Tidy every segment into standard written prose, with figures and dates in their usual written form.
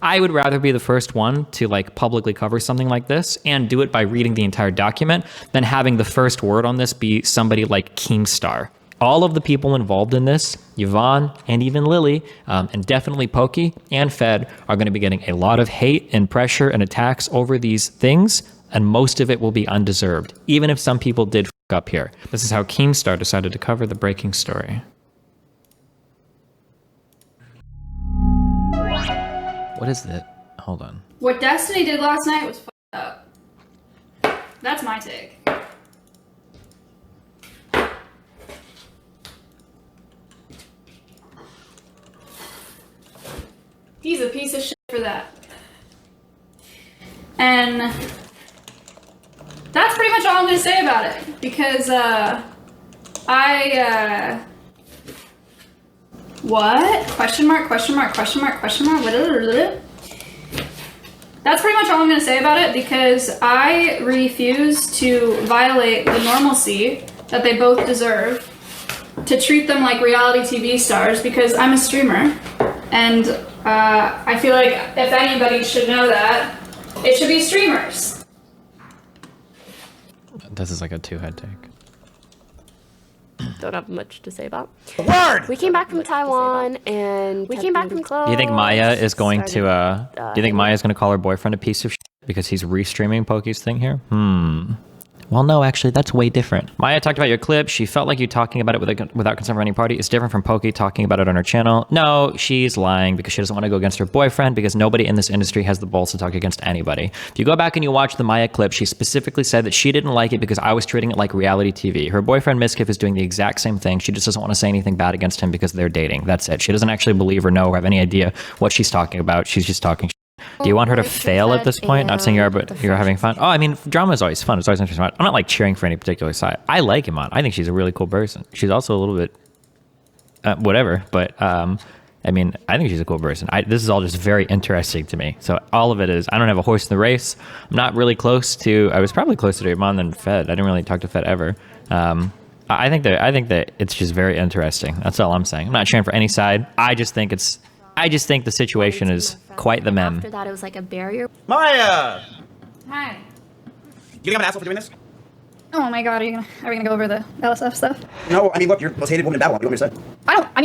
I would rather be the first one to like publicly cover something like this and do it by reading the entire document than having the first word on this be somebody like Keemstar. All of the people involved in this, Yvonne and even Lily, and definitely Pokey and Fed, are going to be getting a lot of hate and pressure and attacks over these things, and most of it will be undeserved, even if some people did fuck up here. This is how Keemstar decided to cover the breaking story. What is that? Hold on. What Destiny did last night was fucked up. That's my take. He's a piece of shit for that. And that's pretty much all I'm going to say about it. Because, what? Question mark, question mark, question mark, question mark? That's pretty much all I'm going to say about it, because I refuse to violate the normalcy that they both deserve, to treat them like reality TV stars, because I'm a streamer. And I feel like if anybody should know that, it should be streamers. This is like a two-head take. Don't have much to say about. Word! We came back from Taiwan and we came back from close. Do you think Maya is going to do you think Maya's going to call her boyfriend a piece of shit because he's restreaming Pokey's thing here? Well, no, actually, that's way different. Maya talked about your clip. She felt like you talking about it without consent from any party. It's different from Pokey talking about it on her channel. No, she's lying because she doesn't want to go against her boyfriend, because nobody in this industry has the balls to talk against anybody. If you go back and you watch the Maya clip, she specifically said that she didn't like it because I was treating it like reality TV. Her boyfriend, Miskiff, is doing the exact same thing. She just doesn't want to say anything bad against him because they're dating. That's it. She doesn't actually believe or know or have any idea what she's talking about. She's just talking. Do you want her to fail at this point? Not saying you are, but you're having fun. Oh, I mean, drama is always fun. It's always interesting. I'm not like cheering for any particular side. I like Iman. I think she's a really cool person. She's also a little bit whatever, but I mean, I think she's a cool person. This is all just very interesting to me. So all of it is, I don't have a horse in the race. I'm not really close to, I was probably closer to Iman than Fed. I didn't really talk to Fed ever. I think that it's just very interesting. That's all I'm saying. I'm not cheering for any side. I just think the situation is quite the meme. After that, it was like a barrier. Maya! Hi. You think I'm an asshole for doing this? Oh my god, are we gonna go over the LSF stuff? No, I mean, look, you're the most hated woman in Babylon. What do you want me to say?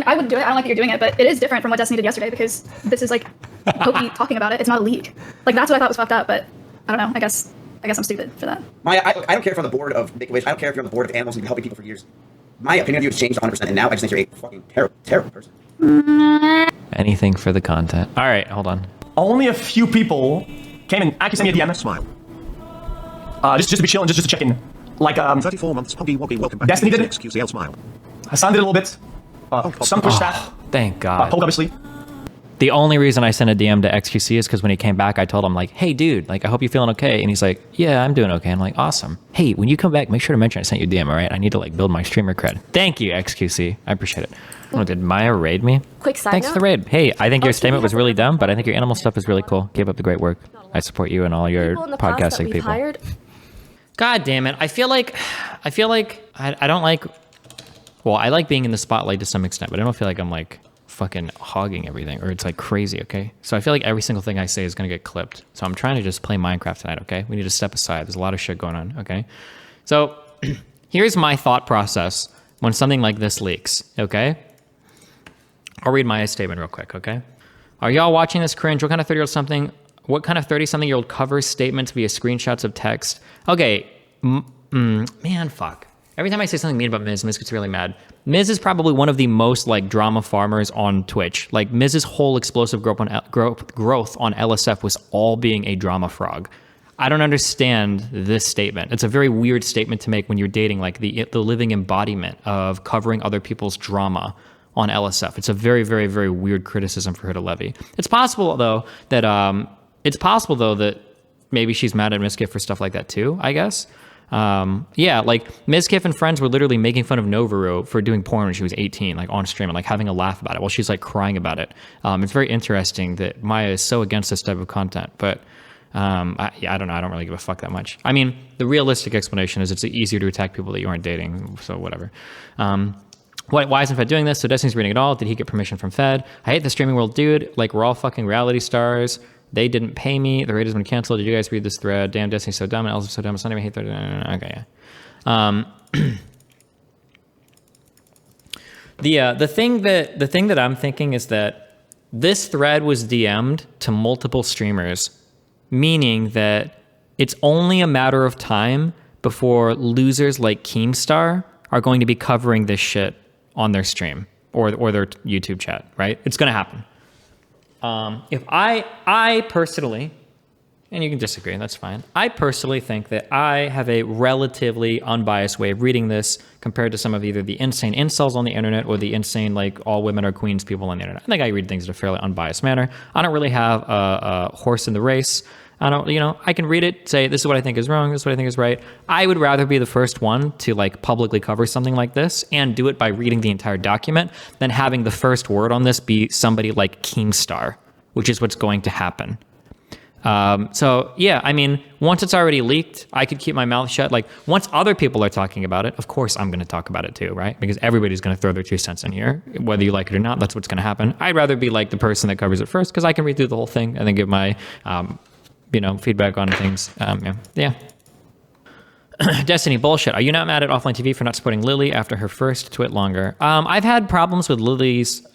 I wouldn't do it. I don't like that you're doing it, but it is different from what Destiny did yesterday, because this is like Pokey talking about it. It's not a league. Like, that's what I thought was fucked up, but I don't know. I guess I'm stupid for that. Maya, I don't care if you're on the board of Make-A-Wish. I don't care if you're on the board of animals and you've been helping people for years. My opinion of you has changed 100%, and now I just think you're a fucking terrible, terrible person. Anything for the content. All right, hold on. Only a few people came and actually sent me a DM. Smile. Just to be chilling, just to check in. Like 34 months. Huggy Wuggy. Welcome back. Destiny did it. XQCL smile. Hassan did a little bit. Some Twitch staff. Thank God. Poke, obviously. The only reason I sent a DM to XQC is because when he came back, I told him like, hey dude, like, I hope you're feeling okay. And he's like, yeah, I'm doing okay. I'm like, awesome. Hey, when you come back, make sure to mention I sent you a DM, all right? I need to like build my streamer cred. Thank you, XQC. I appreciate it. Oh, did Maya raid me? Quick side Thanks note. for the raid. Hey, I think your statement was really dumb, but I think your animal stuff is really cool. Keep up the great work. I support you and all your podcasting people. God damn it. I feel like I don't like, well, I like being in the spotlight to some extent, but I don't feel like I'm like fucking hogging everything, or it's like crazy, okay? So I feel like every single thing I say is gonna get clipped. So I'm trying to just play Minecraft tonight, okay? We need to step aside. There's a lot of shit going on, okay? So here's my thought process when something like this leaks, okay? I'll read my statement real quick, okay? Are y'all watching this cringe? What kind of 30-something-year-old covers statements via screenshots of text? Okay, man, fuck. Every time I say something mean about Miz gets really mad. Miz is probably one of the most like drama farmers on Twitch. Like Miz's whole explosive growth on LSF was all being a drama frog. I don't understand this statement. It's a very weird statement to make when you're dating like the living embodiment of covering other people's drama on LSF. It's a very, very, very weird criticism for her to levy. It's possible though that maybe she's mad at Miskiff for stuff like that too, I guess. Yeah, like Miskiff and friends were literally making fun of Novaru for doing porn when she was 18, like on stream, and like having a laugh about it while she's like crying about it. It's very interesting that Maya is so against this type of content, but I don't know. I don't really give a fuck that much. I mean, the realistic explanation is it's easier to attack people that you aren't dating, so whatever. Why isn't Fed doing this? So Destiny's reading it all. Did he get permission from Fed? I hate the streaming world, dude. Like, we're all fucking reality stars. They didn't pay me. The rate has been canceled. Did you guys read this thread? Damn, Destiny's so dumb and Elsa's so dumb. It's not even hate thread. Okay, yeah. The thing that I'm thinking is that this thread was DM'd to multiple streamers, meaning that it's only a matter of time before losers like Keemstar are going to be covering this shit on their stream or their YouTube chat, right? It's going to happen. If I personally, and you can disagree, that's fine. I personally think that I have a relatively unbiased way of reading this compared to some of either the insane incels on the internet or the insane, like, all women are queens people on the internet. I think I read things in a fairly unbiased manner. I don't really have a horse in the race. I don't, I can read it, say, this is what I think is wrong, this is what I think is right. I would rather be the first one to, like, publicly cover something like this and do it by reading the entire document than having the first word on this be somebody like Keemstar, which is what's going to happen. So yeah, I mean, once it's already leaked, I could keep my mouth shut. Like, once other people are talking about it, of course I'm going to talk about it too, right? Because everybody's going to throw their 2 cents in here, whether you like it or not. That's what's going to happen. I'd rather be like the person that covers it first because I can read through the whole thing and then give my, feedback on things. Yeah. Destiny bullshit. Are you not mad at Offline TV for not supporting Lily after her first twit longer? I've had problems with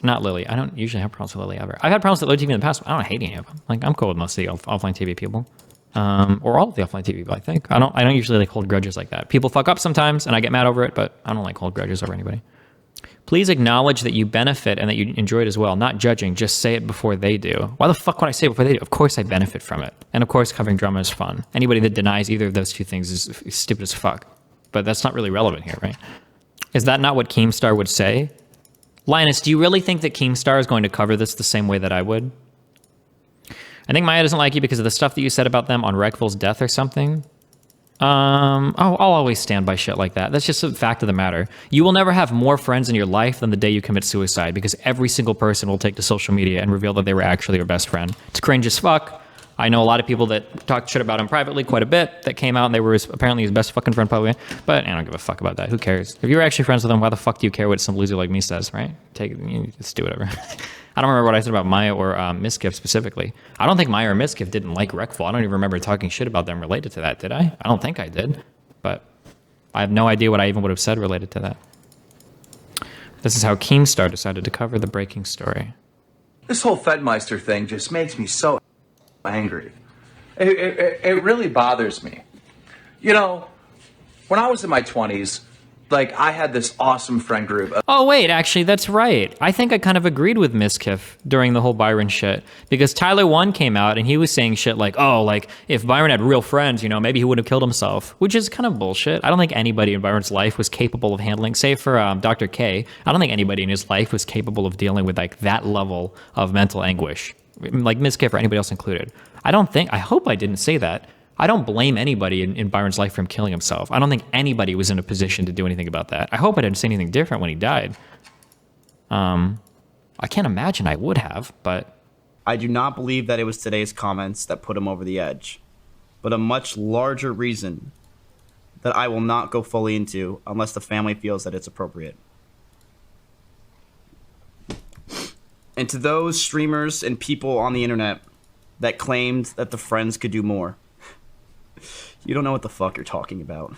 not Lily. I don't usually have problems with Lily ever. I've had problems with Lily TV in the past. I don't hate any of them. Like, I'm cool with most of the Offline TV people. Or all of the Offline TV people, I think. I don't usually like hold grudges like that. People fuck up sometimes and I get mad over it, but I don't like hold grudges over anybody. Please acknowledge that you benefit and that you enjoy it as well. Not judging, just say it before they do. Why the fuck would I say it before they do? Of course I benefit from it. And of course covering drama is fun. Anybody that denies either of those two things is stupid as fuck. But that's not really relevant here, right? Is that not what Keemstar would say? Linus, do you really think that Keemstar is going to cover this the same way that I would? I think Maya doesn't like you because of the stuff that you said about them on Rekful's death or something. I'll always stand by shit like that. That's just a fact of the matter. You will never have more friends in your life than the day you commit suicide because every single person will take to social media and reveal that they were actually your best friend. It's cringe as fuck. I know a lot of people that talked shit about him privately quite a bit that came out and they were apparently his best fucking friend publicly, but I don't give a fuck about that. Who cares? If you were actually friends with him, why the fuck do you care what some loser like me says, right? Just do whatever. I don't remember what I said about Maya or Miskiff specifically. I don't think Maya or Miskiff didn't like Rekful. I don't even remember talking shit about them related to that, did I? I don't think I did, but I have no idea what I even would have said related to that. This is how Keemstar decided to cover the breaking story. This whole Fedmyster thing just makes me so angry. It really bothers me. When I was in my 20s, like, I had this awesome friend group. Oh, wait, actually, that's right. I think I kind of agreed with Miskiff during the whole Byron shit. Because Tyler 1 came out and he was saying shit like, oh, like, if Byron had real friends, maybe he wouldn't have killed himself. Which is kind of bullshit. I don't think anybody in Byron's life was capable of handling, save for Dr. K, I don't think anybody in his life was capable of dealing with, like, that level of mental anguish. Like Miskiff or anybody else included. I hope I didn't say that. I don't blame anybody in Byron's life from killing himself. I don't think anybody was in a position to do anything about that. I hope I didn't say anything different when he died. I can't imagine I would have, but... I do not believe that it was today's comments that put him over the edge, but a much larger reason that I will not go fully into unless the family feels that it's appropriate. And to those streamers and people on the internet that claimed that the friends could do more, you don't know what the fuck you're talking about.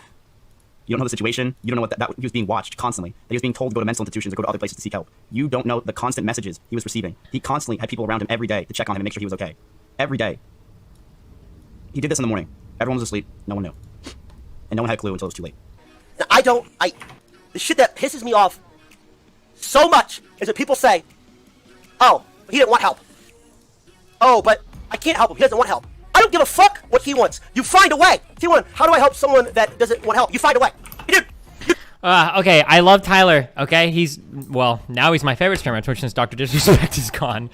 You don't know the situation. You don't know that he was being watched constantly. That he was being told to go to mental institutions or go to other places to seek help. You don't know the constant messages he was receiving. He constantly had people around him every day to check on him and make sure he was okay. Every day. He did this in the morning. Everyone was asleep. No one knew. And no one had a clue until it was too late. Now, the shit that pisses me off so much is that people say, oh, he didn't want help. Oh, but I can't help him. He doesn't want help. I don't give a fuck what he wants. You find a way. How do I help someone that doesn't want help? You find a way. Okay, I love Tyler. Okay, now he's my favorite streamer on Twitch since Dr. Disrespect is gone.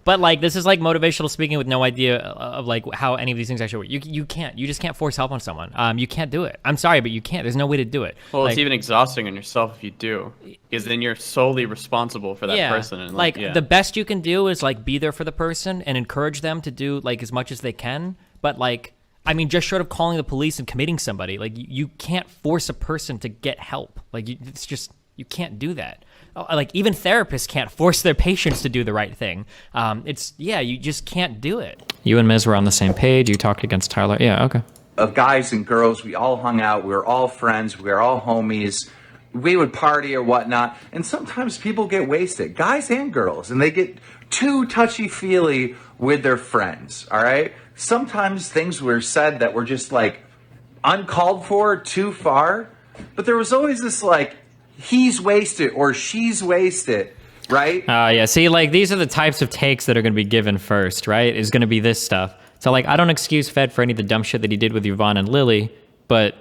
But like, this is like motivational speaking with no idea of like how any of these things actually work. You just can't force help on someone. You can't do it. I'm sorry, but you can't. There's no way to do it. Well, it's even exhausting on yourself if you do, because then you're solely responsible for that person. And the best you can do is like be there for the person and encourage them to do like as much as they can. But like, I mean, just short of calling the police and committing somebody, like you can't force a person to get help. Like it's just You can't do that. Like, even therapists can't force their patients to do the right thing. You just can't do it. You and Miz were on the same page. You talked against Tyler. Yeah, okay. Of guys and girls, we all hung out. We were all friends. We were all homies. We would party or whatnot. And sometimes people get wasted, guys and girls, and they get too touchy-feely with their friends, all right? Sometimes things were said that were just, like, uncalled for, too far. But there was always this, like, he's wasted or she's wasted, right? Yeah, see, like, these are the types of takes that are going to be given first, right? Is going to be this stuff. So, like, I don't excuse Fed for any of the dumb shit that he did with Yvonne and Lily, but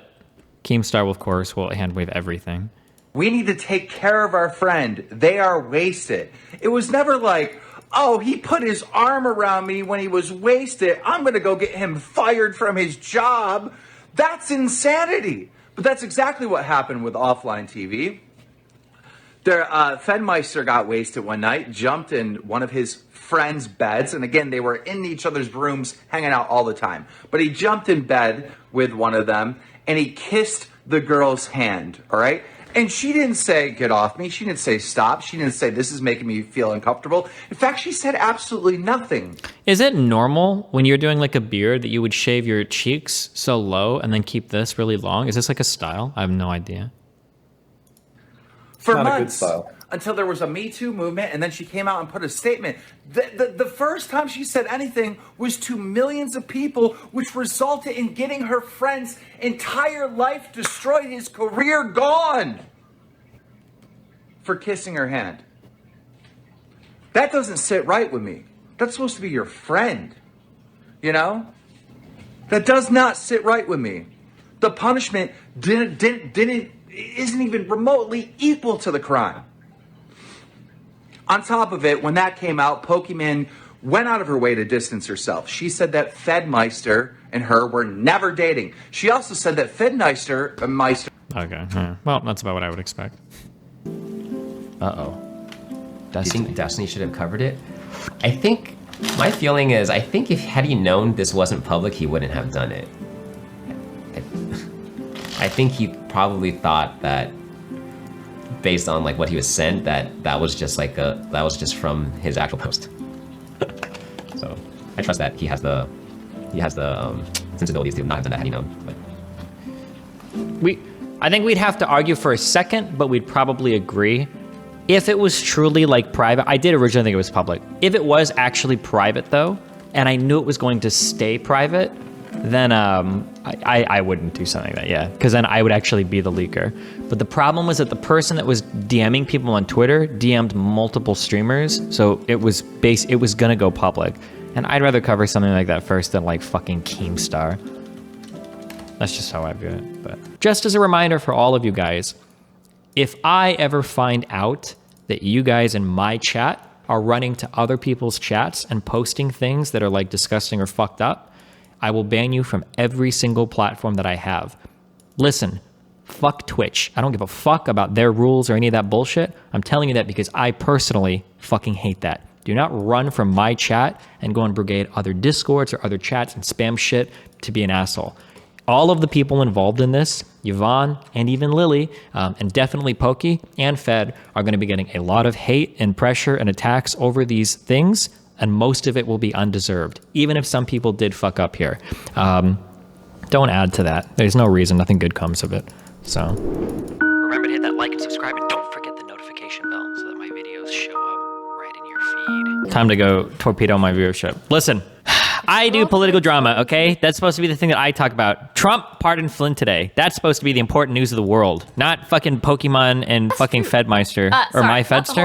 Keemstar, of course, will handwave everything. We need to take care of our friend. They are wasted. It was never like, oh, he put his arm around me when he was wasted. I'm going to go get him fired from his job. That's insanity. But that's exactly what happened with offline TV. Fedmyster got wasted one night, jumped in one of his friends' beds. And again, they were in each other's rooms, hanging out all the time. But he jumped in bed with one of them, and he kissed the girl's hand, all right? And she didn't say, get off me. She didn't say, stop. She didn't say, this is making me feel uncomfortable. In fact, she said absolutely nothing. Is it normal when you're doing like a beard that you would shave your cheeks so low and then keep this really long? Is this like a style? I have no idea. For months, until there was a Me Too movement, and then she came out and put a statement. The first time she said anything was to millions of people, which resulted in getting her friend's entire life destroyed, his career gone, for kissing her hand. That doesn't sit right with me. That's supposed to be your friend, you know? That does not sit right with me. The punishment isn't even remotely equal to the crime. On top of it, when that came out, Pokimane went out of her way to distance herself. She said that Fedmyster and her were never dating. She also said that Fedmyster... Okay, well, that's about what I would expect. Uh-oh. Destiny should have covered it. I think, my feeling is, I think had he known this wasn't public, he wouldn't have done it. I think he probably thought that, based on like what he was sent, that was just like that was just from his actual post. So I trust that he has the sensibilities to not have done that had he known. But I think we'd have to argue for a second, but we'd probably agree. If it was truly like private, I did originally think it was public. If it was actually private though, and I knew it was going to stay private, then I wouldn't do something like that, yeah, because then I would actually be the leaker. But the problem was that the person that was DMing people on Twitter DM'd multiple streamers, so it was gonna go public. And I'd rather cover something like that first than like fucking Keemstar. That's just how I view it. But just as a reminder for all of you guys, if I ever find out that you guys in my chat are running to other people's chats and posting things that are like disgusting or fucked up, I will ban you from every single platform that I have. Listen, fuck Twitch. I don't give a fuck about their rules or any of that bullshit. I'm telling you that because I personally fucking hate that. Do not run from my chat and go and brigade other Discords or other chats and spam shit to be an asshole. All of the people involved in this, Yvonne and even Lily, and definitely Poki and Fed, are going to be getting a lot of hate and pressure and attacks over these things, and most of it will be undeserved, even if some people did fuck up here. Don't add to that. There's no reason. Nothing good comes of it. So remember to hit that like and subscribe, and don't forget the notification bell so that my videos show up right in your feed. Time to go torpedo my viewership. Listen. I do political drama, okay? That's supposed to be the thing that I talk about. Trump pardoned Flynn today. That's supposed to be the important news of the world, not fucking Pokimane and fucking Fedmyster or my Fedster.